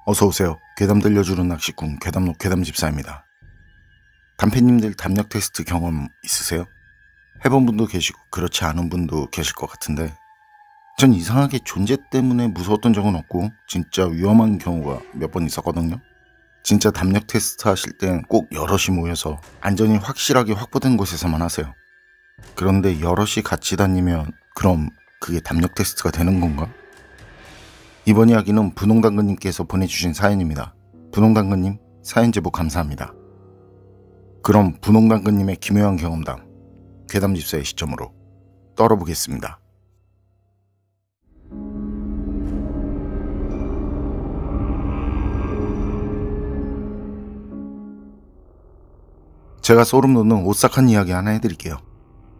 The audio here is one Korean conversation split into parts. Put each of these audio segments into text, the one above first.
어서오세요. 괴담 들려주는 낚시꾼 괴담록 괴담집사입니다. 담패님들 담력 테스트 경험 있으세요? 해본 분도 계시고 그렇지 않은 분도 계실 것 같은데, 전 이상하게 존재 때문에 무서웠던 적은 없고 진짜 위험한 경우가 몇 번 있었거든요. 진짜 담력 테스트 하실 땐 꼭 여럿이 모여서 안전이 확실하게 확보된 곳에서만 하세요. 그런데 여럿이 같이 다니면 그럼 그게 담력 테스트가 되는 건가? 이번 이야기는 분홍당근님께서 보내주신 사연입니다. 분홍당근님, 사연 제보 감사합니다. 그럼 분홍당근님의 기묘한 경험담, 괴담집사의 시점으로 떨어보겠습니다. 제가 소름 돋는 오싹한 이야기 하나 해드릴게요.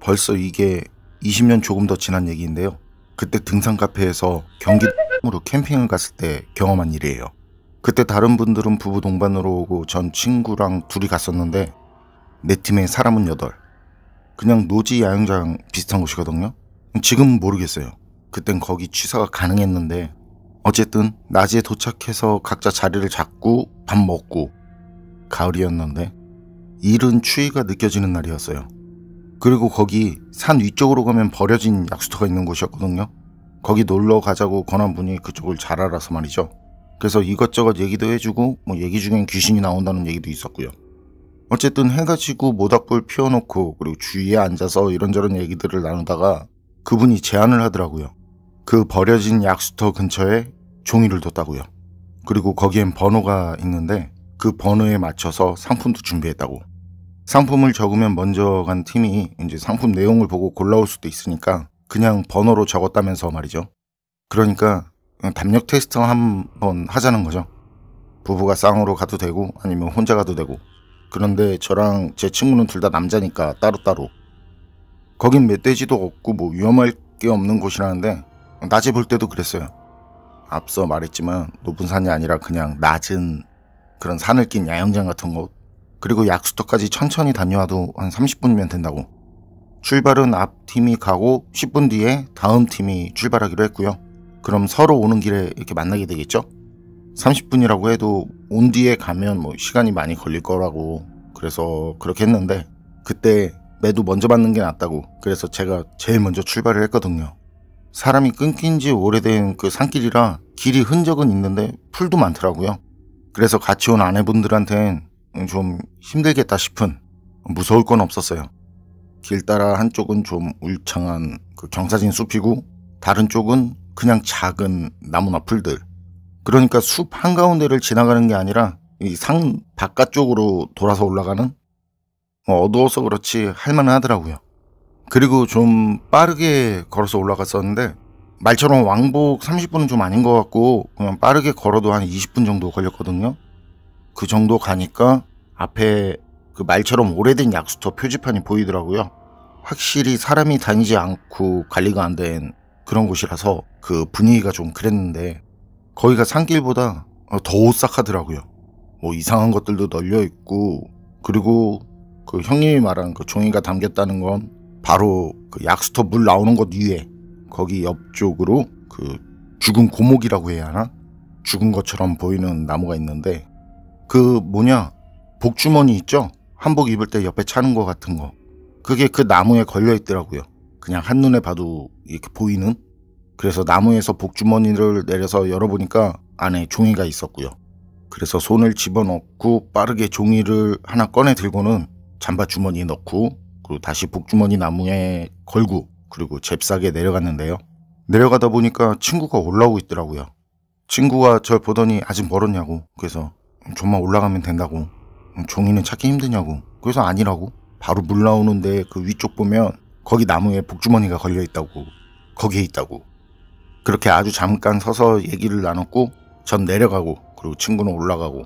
벌써 이게 20년 조금 더 지난 얘기인데요. 그때 등산 카페에서 경기도로 캠핑을 갔을 때 경험한 일이에요. 그때 다른 분들은 부부 동반으로 오고 전 친구랑 둘이 갔었는데, 내 팀에 사람은 8. 그냥 노지 야영장 비슷한 곳이거든요. 지금은 모르겠어요. 그땐 거기 취사가 가능했는데, 어쨌든 낮에 도착해서 각자 자리를 잡고 밥 먹고, 가을이었는데 이른 추위가 느껴지는 날이었어요. 그리고 거기 산 위쪽으로 가면 버려진 약수터가 있는 곳이었거든요. 거기 놀러 가자고 권한 분이 그쪽을 잘 알아서 말이죠. 그래서 이것저것 얘기도 해주고, 얘기 중엔 귀신이 나온다는 얘기도 있었고요. 어쨌든 해가 지고 모닥불 피워놓고 그리고 주위에 앉아서 이런저런 얘기들을 나누다가 그분이 제안을 하더라고요. 그 버려진 약수터 근처에 종이를 뒀다고요. 그리고 거기엔 번호가 있는데 그 번호에 맞춰서 상품도 준비했다고. 상품을 적으면 먼저 간 팀이 이제 상품 내용을 보고 골라올 수도 있으니까 그냥 번호로 적었다면서 말이죠. 그러니까 담력 테스트 한번 하자는 거죠. 부부가 쌍으로 가도 되고 아니면 혼자 가도 되고. 그런데 저랑 제 친구는 둘 다 남자니까 따로따로. 거긴 멧돼지도 없고 위험할 게 없는 곳이라는데, 낮에 볼 때도 그랬어요. 앞서 말했지만 높은 산이 아니라 그냥 낮은 그런 산을 낀 야영장 같은 곳. 그리고 약수터까지 천천히 다녀와도 한 30분이면 된다고. 출발은 앞 팀이 가고 10분 뒤에 다음 팀이 출발하기로 했고요. 그럼 서로 오는 길에 이렇게 만나게 되겠죠? 30분이라고 해도 온 뒤에 가면 시간이 많이 걸릴 거라고, 그래서 그렇게 했는데, 그때 매도 먼저 받는 게 낫다고, 그래서 제가 제일 먼저 출발을 했거든요. 사람이 끊긴 지 오래된 그 산길이라 길이 흔적은 있는데 풀도 많더라고요. 그래서 같이 온 아내분들한텐 좀 힘들겠다 싶은, 무서울 건 없었어요. 길 따라 한쪽은 좀 울창한 그 경사진 숲이고 다른 쪽은 그냥 작은 나무나 풀들. 그러니까 숲 한가운데를 지나가는 게 아니라 이 산 바깥쪽으로 돌아서 올라가는, 어두워서 그렇지 할만은 하더라고요. 그리고 좀 빠르게 걸어서 올라갔었는데, 말처럼 왕복 30분은 좀 아닌 것 같고 그냥 빠르게 걸어도 한 20분 정도 걸렸거든요. 그 정도 가니까 앞에 그 말처럼 오래된 약수터 표지판이 보이더라고요. 확실히 사람이 다니지 않고 관리가 안 된 그런 곳이라서 그 분위기가 좀 그랬는데, 거기가 산길보다 더 오싹하더라고요. 이상한 것들도 널려 있고, 그리고 그 형님이 말한 그 종이가 담겼다는 건 바로 그 약수터 물 나오는 곳 위에, 거기 옆쪽으로 그 죽은 고목이라고 해야 하나? 죽은 것처럼 보이는 나무가 있는데, 그 복주머니 있죠? 한복 입을 때 옆에 차는 거 같은 거. 그게 그 나무에 걸려 있더라고요. 그냥 한눈에 봐도 이렇게 보이는? 그래서 나무에서 복주머니를 내려서 열어보니까 안에 종이가 있었고요. 그래서 손을 집어넣고 빠르게 종이를 하나 꺼내 들고는 잠바 주머니에 넣고, 그리고 다시 복주머니 나무에 걸고, 그리고 잽싸게 내려갔는데요. 내려가다 보니까 친구가 올라오고 있더라고요. 친구가 절 보더니 아직 멀었냐고. 그래서 좀만 올라가면 된다고. 종이는 찾기 힘드냐고. 그래서 아니라고. 바로 물 나오는데 그 위쪽 보면 거기 나무에 복주머니가 걸려 있다고. 거기에 있다고. 그렇게 아주 잠깐 서서 얘기를 나눴고, 전 내려가고 그리고 친구는 올라가고.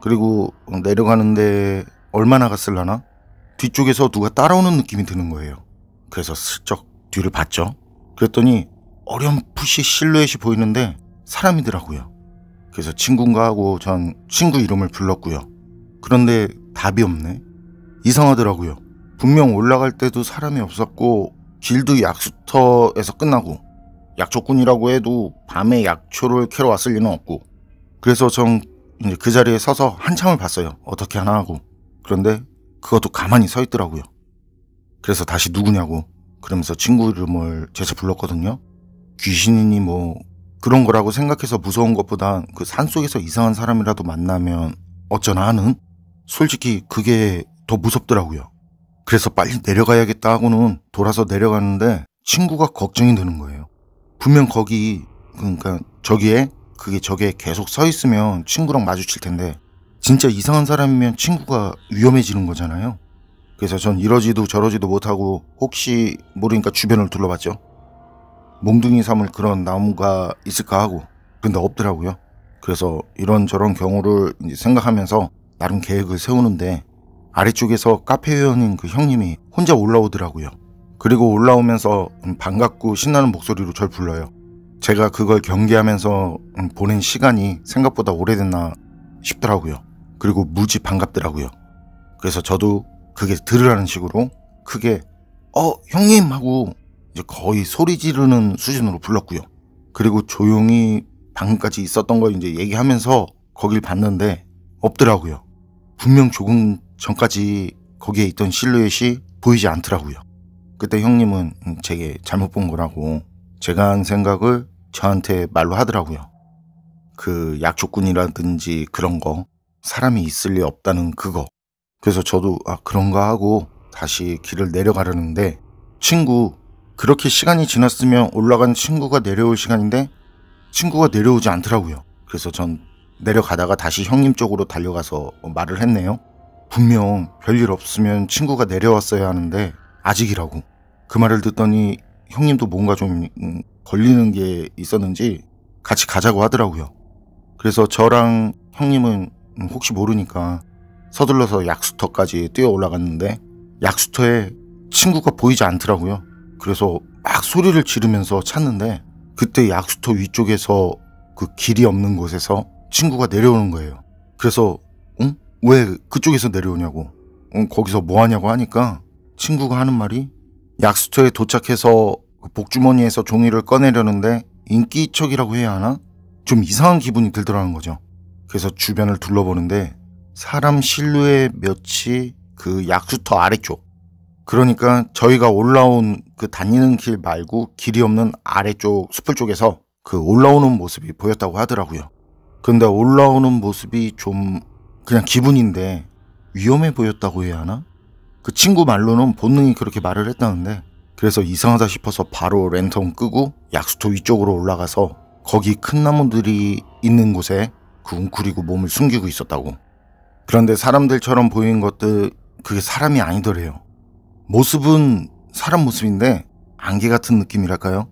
그리고 내려가는데 얼마나 갔을라나? 뒤쪽에서 누가 따라오는 느낌이 드는 거예요. 그래서 슬쩍 뒤를 봤죠. 그랬더니 어렴풋이 실루엣이 보이는데 사람이더라고요. 그래서 친구인가 하고 전 친구 이름을 불렀고요. 그런데 답이 없네. 이상하더라고요. 분명 올라갈 때도 사람이 없었고 길도 약수터에서 끝나고, 약초꾼이라고 해도 밤에 약초를 캐러 왔을 리는 없고, 그래서 전 이제 그 자리에 서서 한참을 봤어요. 어떻게 하나 하고. 그런데 그것도 가만히 서 있더라고요. 그래서 다시 누구냐고 그러면서 친구 이름을 제가 불렀거든요. 귀신이니 뭐 그런 거라고 생각해서 무서운 것보단 그 산속에서 이상한 사람이라도 만나면 어쩌나 하는, 솔직히 그게 더 무섭더라고요. 그래서 빨리 내려가야겠다 하고는 돌아서 내려가는데 친구가 걱정이 되는 거예요. 분명 거기, 그러니까 저기에 저게 계속 서 있으면 친구랑 마주칠 텐데 진짜 이상한 사람이면 친구가 위험해지는 거잖아요. 그래서 전 이러지도 저러지도 못하고 혹시 모르니까 주변을 둘러봤죠. 몽둥이 삼을 그런 나무가 있을까 하고, 근데 없더라고요. 그래서 이런저런 경우를 이제 생각하면서 나름 계획을 세우는데 아래쪽에서 카페 회원인 그 형님이 혼자 올라오더라고요. 그리고 올라오면서 반갑고 신나는 목소리로 절 불러요. 제가 그걸 경계하면서 보낸 시간이 생각보다 오래됐나 싶더라고요. 그리고 무지 반갑더라고요. 그래서 저도 그게 들으라는 식으로 크게 형님 하고 이제 거의 소리 지르는 수준으로 불렀고요. 그리고 조용히 방금까지 있었던 걸 이제 얘기하면서 거길 봤는데 없더라고요. 분명 조금 전까지 거기에 있던 실루엣이 보이지 않더라고요. 그때 형님은 제게 잘못 본 거라고 제가 한 생각을 저한테 말로 하더라고요. 그 약초꾼이라든지 그런 거, 사람이 있을 리 없다는 그거. 그래서 저도 그런가 하고 다시 길을 내려가려는데 그렇게 시간이 지났으면 올라간 친구가 내려올 시간인데 친구가 내려오지 않더라고요. 그래서 전 내려가다가 다시 형님 쪽으로 달려가서 말을 했네요. 분명 별일 없으면 친구가 내려왔어야 하는데 아직이라고. 그 말을 듣더니 형님도 뭔가 좀 걸리는 게 있었는지 같이 가자고 하더라고요. 그래서 저랑 형님은 혹시 모르니까 서둘러서 약수터까지 뛰어 올라갔는데 약수터에 친구가 보이지 않더라고요. 그래서 막 소리를 지르면서 찾는데 그때 약수터 위쪽에서 그 길이 없는 곳에서 친구가 내려오는 거예요. 그래서 왜 그쪽에서 내려오냐고, 거기서 뭐 하냐고 하니까 친구가 하는 말이 약수터에 도착해서 복주머니에서 종이를 꺼내려는데 인기척이라고 해야 하나? 좀 이상한 기분이 들더라는 거죠. 그래서 주변을 둘러보는데 사람 실루엣 몇이 그 약수터 아래쪽, 그러니까 저희가 올라온 그 다니는 길 말고 길이 없는 아래쪽 숲을 쪽에서 그 올라오는 모습이 보였다고 하더라고요. 근데 올라오는 모습이 좀 그냥 기분인데 위험해 보였다고 해야 하나? 그 친구 말로는 본능이 그렇게 말을 했다는데, 그래서 이상하다 싶어서 바로 랜턴 끄고 약수터 위쪽으로 올라가서 거기 큰 나무들이 있는 곳에 그 웅크리고 몸을 숨기고 있었다고. 그런데 사람들처럼 보이는 것들 그게 사람이 아니더래요. 모습은 사람 모습인데 안개 같은 느낌이랄까요?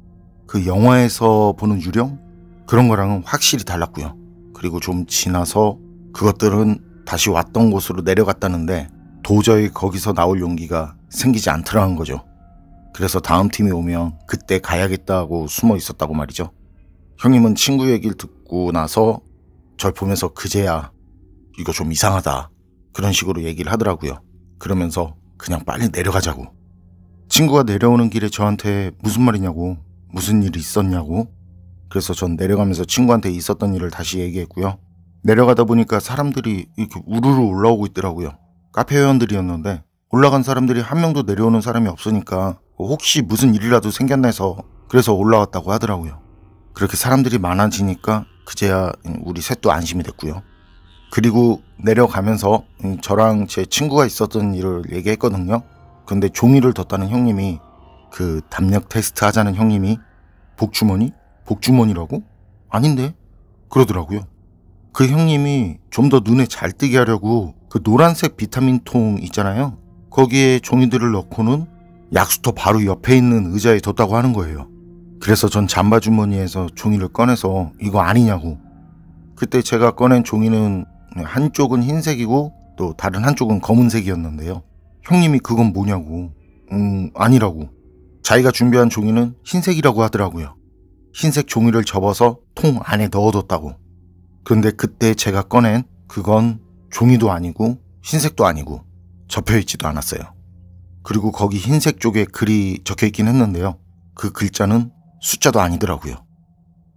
그 영화에서 보는 유령? 그런 거랑은 확실히 달랐고요. 그리고 좀 지나서 그것들은 다시 왔던 곳으로 내려갔다는데 도저히 거기서 나올 용기가 생기지 않더라는 거죠. 그래서 다음 팀이 오면 그때 가야겠다고 숨어 있었다고 말이죠. 형님은 친구 얘기를 듣고 나서 절 보면서 그제야 이거 좀 이상하다 그런 식으로 얘기를 하더라고요. 그러면서 그냥 빨리 내려가자고. 친구가 내려오는 길에 저한테 무슨 말이냐고, 무슨 일이 있었냐고. 그래서 전 내려가면서 친구한테 있었던 일을 다시 얘기했고요. 내려가다 보니까 사람들이 이렇게 우르르 올라오고 있더라고요. 카페 회원들이었는데 올라간 사람들이 한 명도 내려오는 사람이 없으니까 혹시 무슨 일이라도 생겼나 해서 그래서 올라왔다고 하더라고요. 그렇게 사람들이 많아지니까 그제야 우리 셋도 안심이 됐고요. 그리고 내려가면서 저랑 제 친구가 있었던 일을 얘기했거든요. 근데 종이를 뒀다는 형님이, 그 담력 테스트 하자는 형님이 복주머니? 복주머니라고? 아닌데? 그러더라고요. 그 형님이 좀 더 눈에 잘 띄게 하려고 그 노란색 비타민 통 있잖아요. 거기에 종이들을 넣고는 약수터 바로 옆에 있는 의자에 뒀다고 하는 거예요. 그래서 전 잠바 주머니에서 종이를 꺼내서 이거 아니냐고. 그때 제가 꺼낸 종이는 한쪽은 흰색이고 또 다른 한쪽은 검은색이었는데요. 형님이 그건 뭐냐고. 아니라고. 자기가 준비한 종이는 흰색이라고 하더라고요. 흰색 종이를 접어서 통 안에 넣어뒀다고. 그런데 그때 제가 꺼낸 그건 종이도 아니고 흰색도 아니고 접혀있지도 않았어요. 그리고 거기 흰색 쪽에 글이 적혀있긴 했는데요. 그 글자는 숫자도 아니더라고요.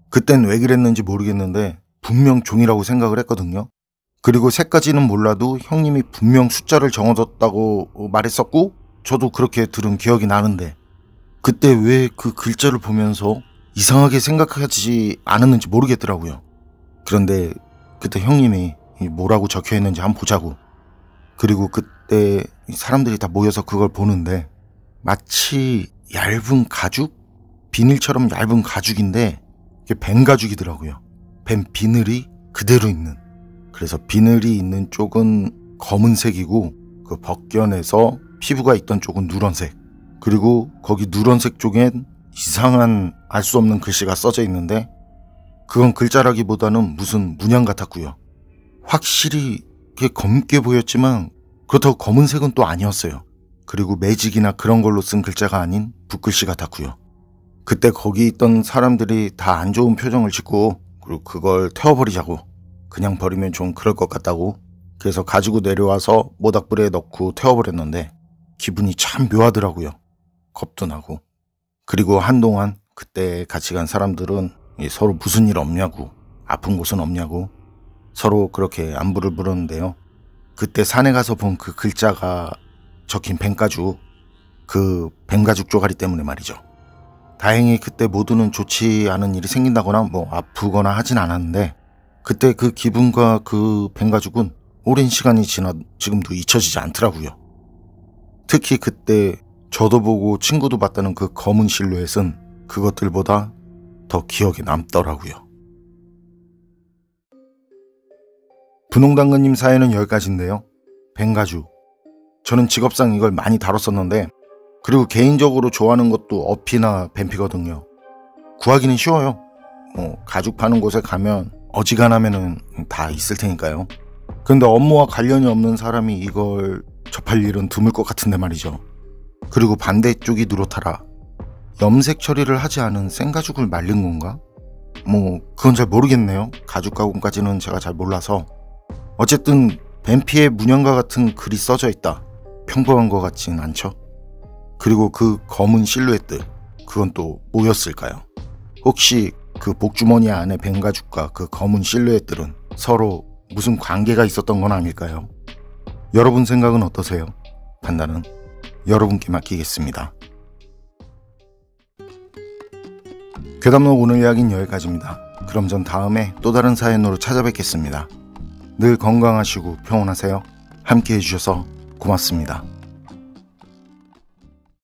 그땐 왜 그랬는지 모르겠는데 분명 종이라고 생각을 했거든요. 그리고 색까지는 몰라도 형님이 분명 숫자를 적어뒀다고 말했었고 저도 그렇게 들은 기억이 나는데 그때 왜 그 글자를 보면서 이상하게 생각하지 않았는지 모르겠더라고요. 그런데 그때 형님이 뭐라고 적혀있는지 한번 보자고. 그리고 그때 사람들이 다 모여서 그걸 보는데 마치 얇은 가죽? 비닐처럼 얇은 가죽인데 이게 뱀 가죽이더라고요. 뱀 비늘이 그대로 있는. 그래서 비늘이 있는 쪽은 검은색이고 그 벗겨내서 피부가 있던 쪽은 누런색. 그리고 거기 누런색 쪽엔 이상한 알 수 없는 글씨가 써져 있는데 그건 글자라기보다는 무슨 문양 같았고요. 확실히 검게 보였지만 그렇다고 검은색은 또 아니었어요. 그리고 매직이나 그런 걸로 쓴 글자가 아닌 붓글씨 같았고요. 그때 거기 있던 사람들이 다 안 좋은 표정을 짓고 그리고 그걸 태워버리자고. 그냥 버리면 좀 그럴 것 같다고. 그래서 가지고 내려와서 모닥불에 넣고 태워버렸는데 기분이 참 묘하더라고요. 겁도 나고. 그리고 한동안 그때 같이 간 사람들은 서로 무슨 일 없냐고, 아픈 곳은 없냐고 서로 그렇게 안부를 물었는데요. 그때 산에 가서 본 그 글자가 적힌 뱀가죽, 그 뱀가죽 쪼가리 때문에 말이죠. 다행히 그때 모두는 좋지 않은 일이 생긴다거나 뭐 아프거나 하진 않았는데 그때 그 기분과 그 뱀가죽은 오랜 시간이 지나 지금도 잊혀지지 않더라고요. 특히 그때 저도 보고 친구도 봤다는 그 검은 실루엣은 그것들보다 더 기억에 남더라고요. 분홍당근님 사연은 여기까지인데요. 뱀가죽. 저는 직업상 이걸 많이 다뤘었는데 그리고 개인적으로 좋아하는 것도 어피나 뱀피거든요. 구하기는 쉬워요. 가죽 파는 곳에 가면 어지간하면은 다 있을 테니까요. 근데 업무와 관련이 없는 사람이 이걸 접할 일은 드물 것 같은데 말이죠. 그리고 반대쪽이 누렇다라. 염색 처리를 하지 않은 생가죽을 말린 건가? 그건 잘 모르겠네요. 가죽 가공까지는 제가 잘 몰라서. 어쨌든 뱀피의 문양과 같은 글이 써져 있다. 평범한 것 같진 않죠. 그리고 그 검은 실루엣들, 그건 또 뭐였을까요? 혹시 그 복주머니 안에 뱀가죽과 그 검은 실루엣들은 서로 무슨 관계가 있었던 건 아닐까요? 여러분 생각은 어떠세요? 판단은 여러분께 맡기겠습니다. 괴담록 오늘 이야기는 여기까지입니다. 그럼 전 다음에 또 다른 사연으로 찾아뵙겠습니다. 늘 건강하시고 평온하세요. 함께 해주셔서 고맙습니다.